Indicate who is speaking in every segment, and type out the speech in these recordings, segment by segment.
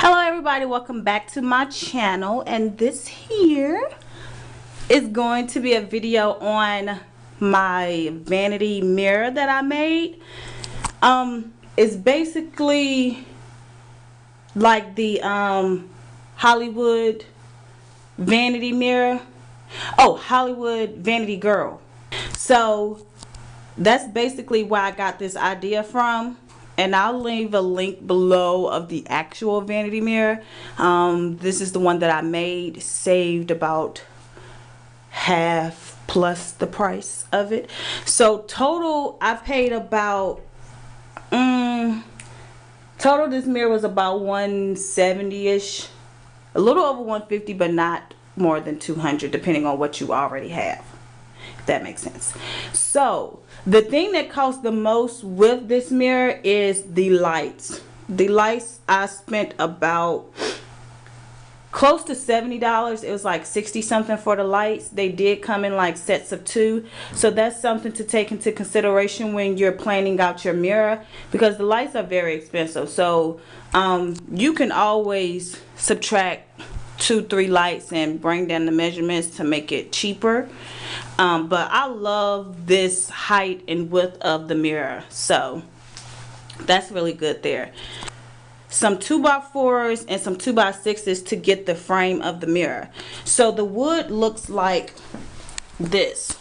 Speaker 1: Hello everybody, welcome back to my channel, and this here is going to be a video on my vanity mirror that I made. It's basically like the Hollywood vanity mirror. Oh, Hollywood vanity girl. So that's basically where I got this idea from. And I'll leave a link below of the actual vanity mirror. This is the one that I made, saved about half plus the price of it. So total, I paid about, total this mirror was about 170-ish. A little over 150, but not more than 200, depending on what you already have. If that makes sense. So the thing that costs the most with this mirror is the lights. The lights, I spent about close to $70. It was like 60 something for the lights. They did come in like sets of 2, so that's something to take into consideration when you're planning out your mirror, because the lights are very expensive. So you can always subtract 2-3 lights and bring down the measurements to make it cheaper. But I love this height and width of the mirror, so that's really good there. Some 2x4s and some 2x6s to get the frame of the mirror. So the wood looks like this.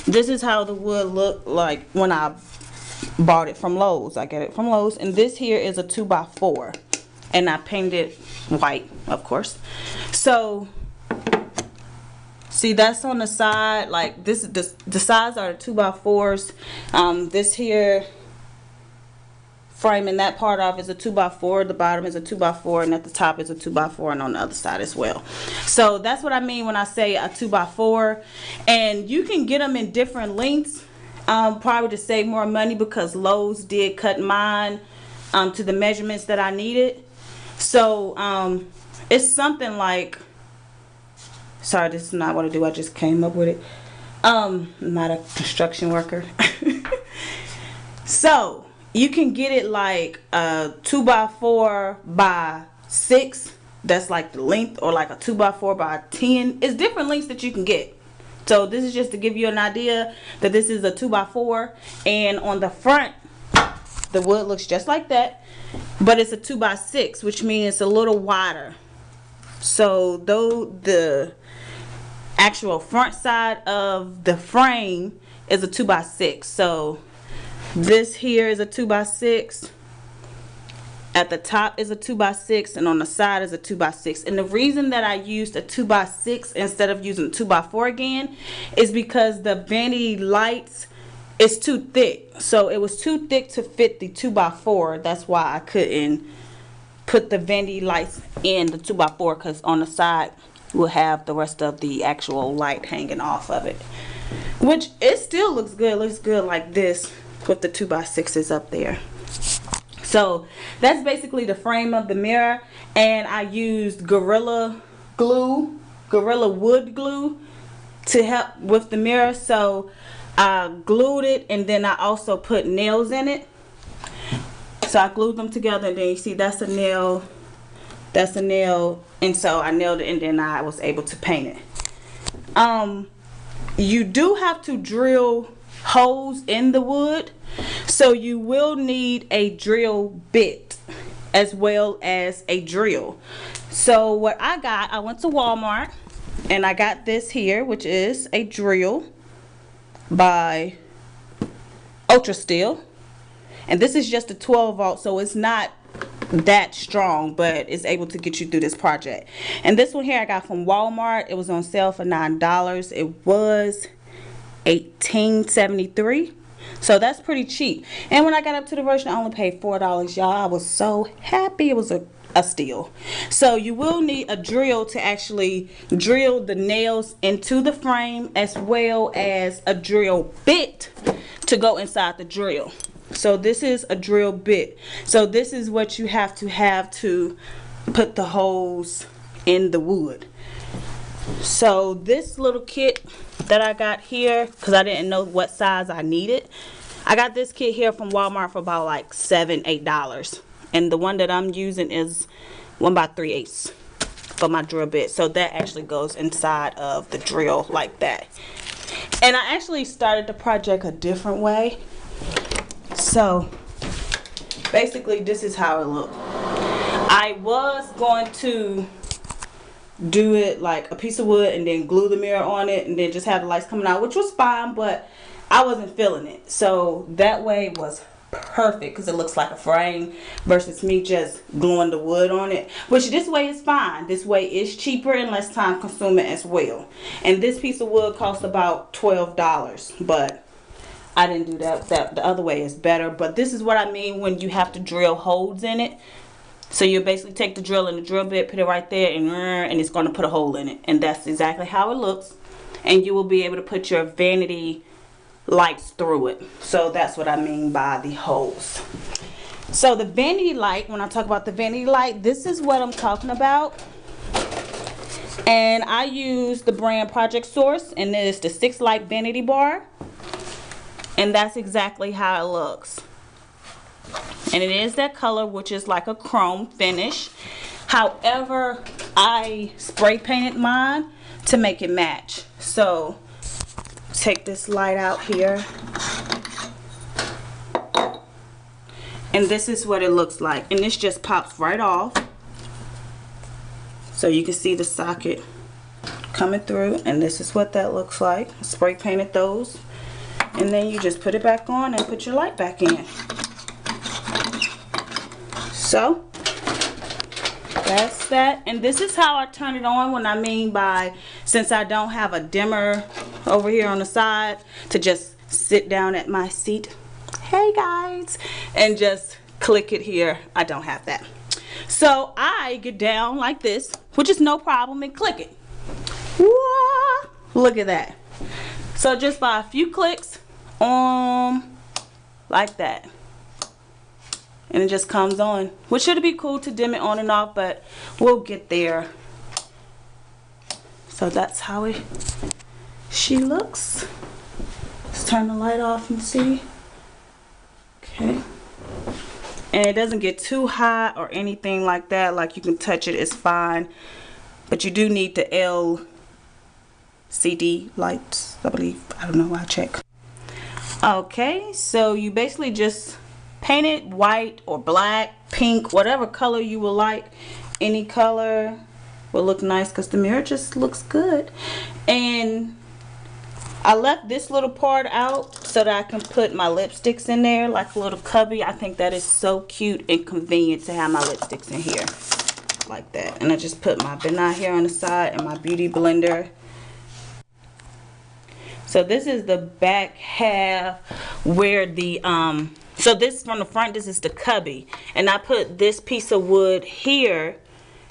Speaker 1: This is how the wood looked like when I bought it from Lowe's. I got it from Lowe's, and this here is a 2x4, and I painted it white, of course. So see, that's on the side. Like this, the sides are the 2x4s. This here framing that part off is a 2x4. The bottom is a 2x4, and at the top is a 2x4, and on the other side as well. So that's what I mean when I say a 2x4. And you can get them in different lengths, probably to save more money, because Lowe's did cut mine to the measurements that I needed. So it's something like, sorry, this is not what I do, I just came up with it. I'm not a construction worker. So you can get it like a 2x4x6, that's like the length, or like a 2x4x10. It's different lengths that you can get. So this is just to give you an idea that this is a 2x4, and on the front the wood looks just like that, but it's a 2x6, which means it's a little wider. So though the actual front side of the frame is a 2x6, so this here is a 2x6, at the top is a 2x6, and on the side is a 2x6. And the reason that I used a 2x6 instead of using 2x4 again is because the vanity lights is too thick. So it was too thick to fit the 2x4. That's why I couldn't put the vanity lights in the 2x4, because on the side we'll have the rest of the actual light hanging off of it, which it still looks good. It looks good like this with the 2x6s up there. So that's basically the frame of the mirror, and I used Gorilla Wood glue to help with the mirror. So I glued it, and then I also put nails in it. So I glued them together, and then you see that's a nail, that's a nail, and so I nailed it, and then I was able to paint it. You do have to drill holes in the wood, so you will need a drill bit as well as a drill. So what I got, I went to Walmart and I got this here, which is a drill by Howto Style, and this is just a 12-volt, so it's not that strong, but it's able to get you through this project. And this one here I got from Walmart. It was on sale for $9. It was $18.73, so that's pretty cheap. And when I got up to the version, I only paid $4, y'all. I was so happy. It was a steal. So you will need a drill to actually drill the nails into the frame, as well as a drill bit to go inside the drill. So this is a drill bit. So this is what you have to put the holes in the wood. So this little kit that I got here, because I didn't know what size I needed, I got this kit here from Walmart for about like $7-8. and the one that I'm using is 1 3/8 for my drill bit, so that actually goes inside of the drill like that. And I actually started the project a different way. So basically this is how it looked. I was going to do it like a piece of wood and then glue the mirror on it and then just have the lights coming out, which was fine, but I wasn't feeling it. So that way was perfect because it looks like a frame versus me just gluing the wood on it, which this way is fine. This way is cheaper and less time consuming as well. And this piece of wood cost about $12, but I didn't do that. The other way is better. But this is what I mean when you have to drill holes in it. So you basically take the drill and the drill bit, put it right there, and it's going to put a hole in it. And that's exactly how it looks. And you will be able to put your vanity lights through it. So that's what I mean by the holes. So the vanity light, when I talk about the vanity light, this is what I'm talking about. And I use the brand Project Source, and it is the 6 light vanity bar. And that's exactly how it looks. And it is that color, which is like a chrome finish. However, I spray painted mine to make it match. So take this light out here, and this is what it looks like, and this just pops right off, so you can see the socket coming through. And this is what that looks like. Spray painted those, and then you just put it back on and put your light back in. So that's that. And this is how I turn it on. When I mean by, since I don't have a dimmer over here on the side to just sit down at my seat, hey guys, and just click it here, I don't have that. So I get down like this, which is no problem, and click it. Whoa, look at that. So just by a few clicks like that, and it just comes on, which should be cool to dim it on and off, but we'll get there. So that's how she looks. Let's turn the light off and see. Okay. And it doesn't get too hot or anything like that. Like, you can touch it, it's fine. But you do need the LCD lights, I believe. I don't know, I'll check. Okay, so you basically just paint it white or black, pink, whatever color you would like. Any color will look nice because the mirror just looks good. And I left this little part out so that I can put my lipsticks in there, like a little cubby. I think that is so cute and convenient to have my lipsticks in here like that. And I just put my Vanity here on the side and my beauty blender. So this is the back half where the so this from the front, this is the cubby, and I put this piece of wood here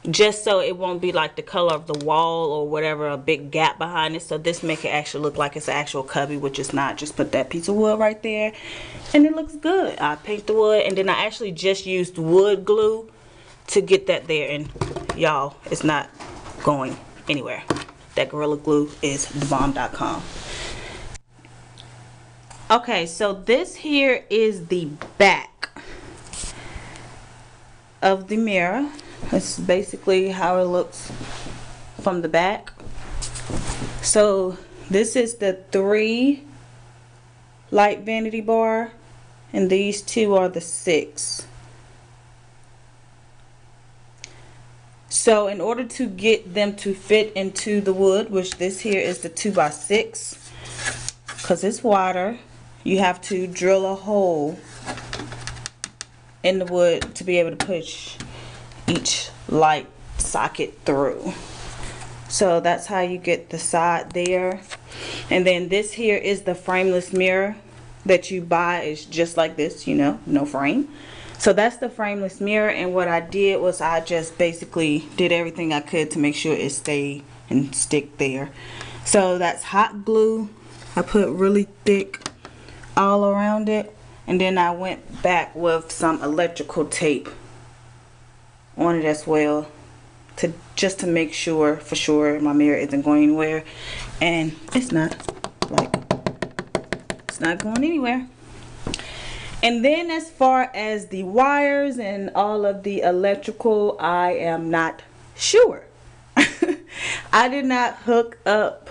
Speaker 1: just so it won't be like the color of the wall or whatever, a big gap behind it. So this make it actually look like it's an actual cubby, which is not. Just put that piece of wood right there and it looks good. I paint the wood, and then I actually just used wood glue to get that there, and y'all, it's not going anywhere. That Gorilla Glue is thebomb.com. Okay, so this here is the back of the mirror. That's basically how it looks from the back. So this is the 3 light vanity bar, and these 2 are the 6. So in order to get them to fit into the wood, which this here is the 2 by 6, because it's water, you have to drill a hole in the wood to be able to push each light socket through. So that's how you get the side there. And then this here is the frameless mirror that you buy. Is just like this, you know, no frame. So that's the frameless mirror, and what I did was I just basically did everything I could to make sure it stay and stick there. So that's hot glue. I put really thick all around it, and then I went back with some electrical tape on it as well, to just to make sure for sure my mirror isn't going anywhere. And it's not, like, it's not going anywhere. And then as far as the wires and all of the electrical, I am not sure. I did not hook up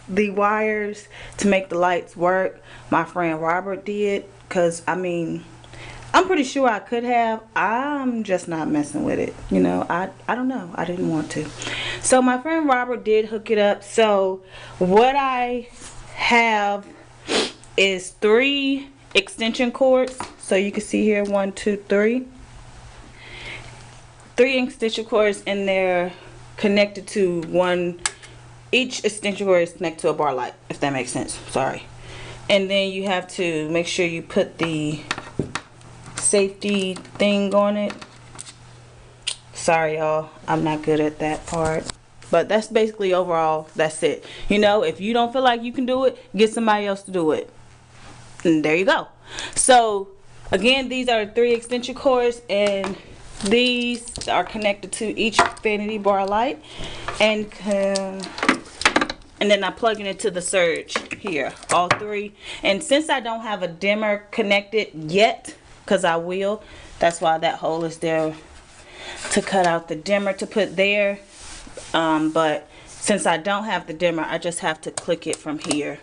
Speaker 1: the wires to make the lights work. My friend Robert did, because I mean, I'm pretty sure I could have. I'm just not messing with it. You know, I don't know. I didn't want to. So my friend Robert did hook it up. So what I have is 3 extension cords. So you can see here 1, 2, 3. 3 extension cords, and they're connected to one. Each extension cord is connected to a bar light, if that makes sense. Sorry. And then you have to make sure you put the safety thing on it. Sorry y'all, I'm not good at that part, but that's basically overall, that's it. You know, if you don't feel like you can do it, get somebody else to do it, and there you go. So again, these are 3 extension cords, and these are connected to each vanity bar light, and then I plug it into the surge here, all 3. And since I don't have a dimmer connected yet, because I will, that's why that hole is there, to cut out the dimmer to put there. But since I don't have the dimmer, I just have to click it from here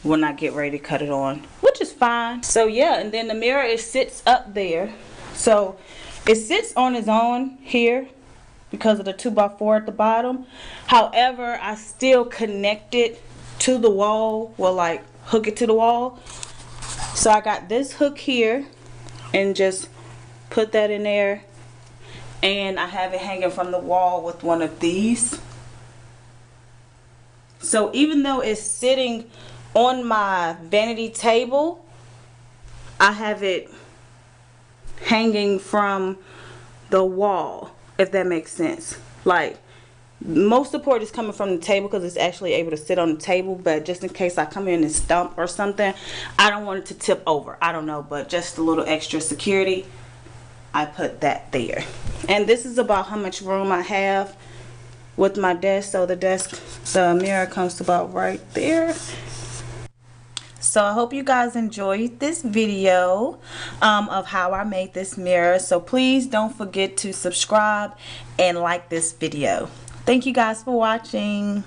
Speaker 1: when I get ready to cut it on, which is fine. So yeah, and then the mirror, it sits up there. So it sits on its own here because of the 2x4 at the bottom. However, I still connect it to the wall, well, like hook it to the wall. So I got this hook here, and just put that in there, and I have it hanging from the wall with one of these. So even though it's sitting on my vanity table, I have it hanging from the wall, if that makes sense. Like, most support is coming from the table because it's actually able to sit on the table, but just in case I come in and stump or something, I don't want it to tip over. I don't know, but just a little extra security, I put that there. And this is about how much room I have with my desk. So the mirror comes to about right there. So I hope you guys enjoyed this video of how I made this mirror. So please don't forget to subscribe and like this video. Thank you guys for watching.